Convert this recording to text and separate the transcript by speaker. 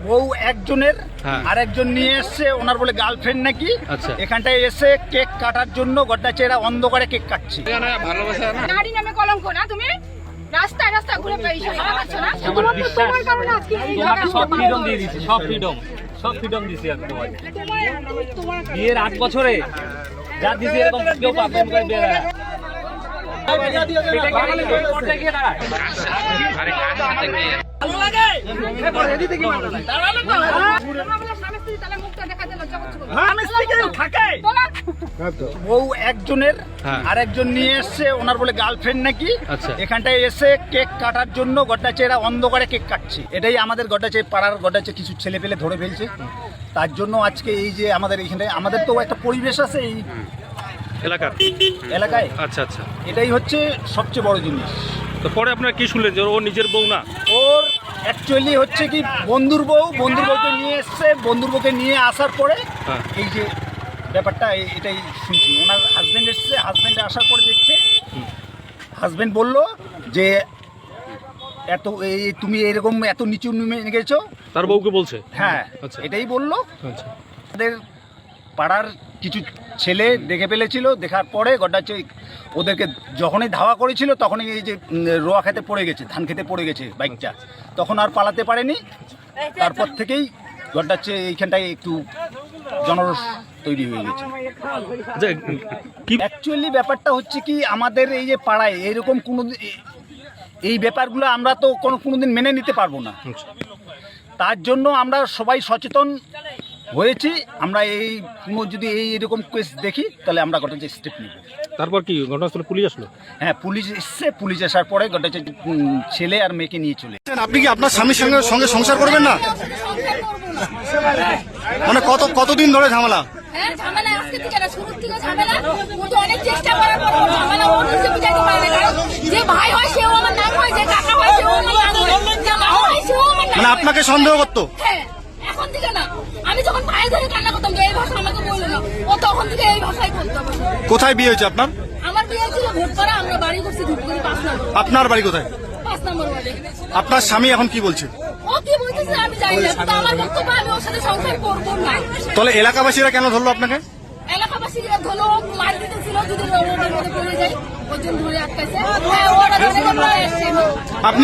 Speaker 1: বউ একজনের আর একজন নিয়ে এসছে, ওনার বলে গার্লফ্রেন্ড নাকি। এখানটায় এসে কেক কাটার জন্য গড্ডাচেরা অন্ধকারে কেক কাটছে।
Speaker 2: নারী নামে কলঙ্ক না তুমি, রাস্তায় রাস্তায় ঘুরে বেড়াচ্ছ, ভালো করছো না? শুধুমাত্র তোমার কারণে আজকে এই জায়গায়
Speaker 3: সব ফ্রিডম দিয়ে দিয়েছি, সব ফ্রিডম দিয়েছি আমি তোমাকে। বিয়ের 8 বছরে যা দিয়েছি এরকম কেউ পাবে না।
Speaker 1: বউ একজনের আর একজন নিয়ে এসছে, ওনার বলে গার্লফ্রেন্ড নাকি। এখানটায় এসে কেক কাটার জন্য গড্ডাচেরা অন্ধকারে কেক কাটছে। এটাই আমাদের গড্ডাচে পাড়ার গড্ডাচে কিছু ছেলে পেলে ধরে ফেলছে। তার জন্য আজকে এই যে আমাদের এইখানে আমাদের তো একটা পরিবেশ আছে এই এলাকায়।
Speaker 4: আচ্ছা,
Speaker 1: এটাই হচ্ছে সবচেয়ে বড় জিনিস।
Speaker 4: তো পরে আপনারা কি শুনলেন যে ও নিজের বউ না?
Speaker 1: ওর অ্যাকচুয়ালি হচ্ছে কি বন্ধুর বউকে নিয়ে এসছে। বন্ধুর বউকে নিয়ে আসার পরে এই যে ব্যাপারটা এটাই শুনছি। ওনার হাজব্যান্ড এসছে, হাজব্যান্ড আসার পরে দেখছে, হাজব্যান্ড বলল যে এত তুমি এরকম এত নিচু নেমে গেছো।
Speaker 4: তার বউকে বলছে?
Speaker 1: হ্যাঁ, এটাই বললো। আমাদের পাড়ার কিছু ছেলে দেখে ফেলেছিল, দেখার পরে গড্ডাচে ওদেরকে যখনই ধাওয়া করেছিল তখনই এই যে রোয়া খেতে পড়ে গেছে, ধান খেতে পড়ে গেছে বাইকটা, তখন আর পালাতে পারেনি। তারপর থেকেই গড্ডাচে এইখানটায় একটু জনরোষ তৈরি হয়ে গেছে। অ্যাকচুয়ালি ব্যাপারটা হচ্ছে কি, আমাদের এই যে পাড়ায় এরকম কোনো এই ব্যাপারগুলো আমরা তো কোনোদিন মেনে নিতে পারবো না। তার জন্য আমরা সবাই সচেতন হয়েছি। আমরা এই কোনো যদি এরকম কেস দেখি তাহলে আমরা গড্ডাচে স্টেপ নিব।
Speaker 4: তারপর কি ঘটনাস্থলে পুলিশ আসলো?
Speaker 1: হ্যাঁ, পুলিশ এসছে। পুলিশ আসার পরে গড্ডাচে ছেলে আর মেয়েকে নিয়ে চলে।
Speaker 5: আপনি কি আপনার স্বামীর সঙ্গে সংসার করবেন না? মানে কতদিন ধরে ঝামেলা?
Speaker 2: ঝামেলা আজকে থেকে না, শুরু থেকে ঝামেলা। ও তো অনেক চেষ্টা করার পর ঝামেলা ওর নিজে বুঝাইতে পারে না। যে ভাই হয় সেও আমার নাম হয়, যে কাকা হয় সেও আমার নাম হয়, যে মা হয় সেও আমার নাম।
Speaker 5: মানে আপনাকে সন্দেহ করতো?
Speaker 2: হ্যাঁ, এখন থেকে না। আমি যখন ভাই ধরে কান্না করতাম যে এই ভাষা আমাকে বললো না, ও তখন থেকে এই ভাষাই বলতো।
Speaker 5: কোথায় বিয়ে হয়েছে আপনার?
Speaker 2: আমার বিয়ে ছিল ভোটপাড়া, আমরা বাড়ি করছি ধূপগুড়ি 5 নম্বর।
Speaker 5: আপনার বাড়ি কোথায়?
Speaker 2: 5 নম্বর ওয়ার্ডে।
Speaker 5: আপনার স্বামী এখন কি বলছে?
Speaker 2: ও কি বলতেছে আমি জানি না, কিন্তু আমার বক্তব্য আমি ওর সাথে সংসার করবো না।
Speaker 5: তাহলে এলাকাবাসীরা কেন ধরলো আপনাকে?
Speaker 2: এলাকাবাসীরা ধরো মার দিতেছিল, যদি রোডের মধ্যে পড়ে যায় ওই জন্য ধরে আটকাইছে। হ্যাঁ, ওরা ধরে আমরা এসেছি।
Speaker 5: আপনি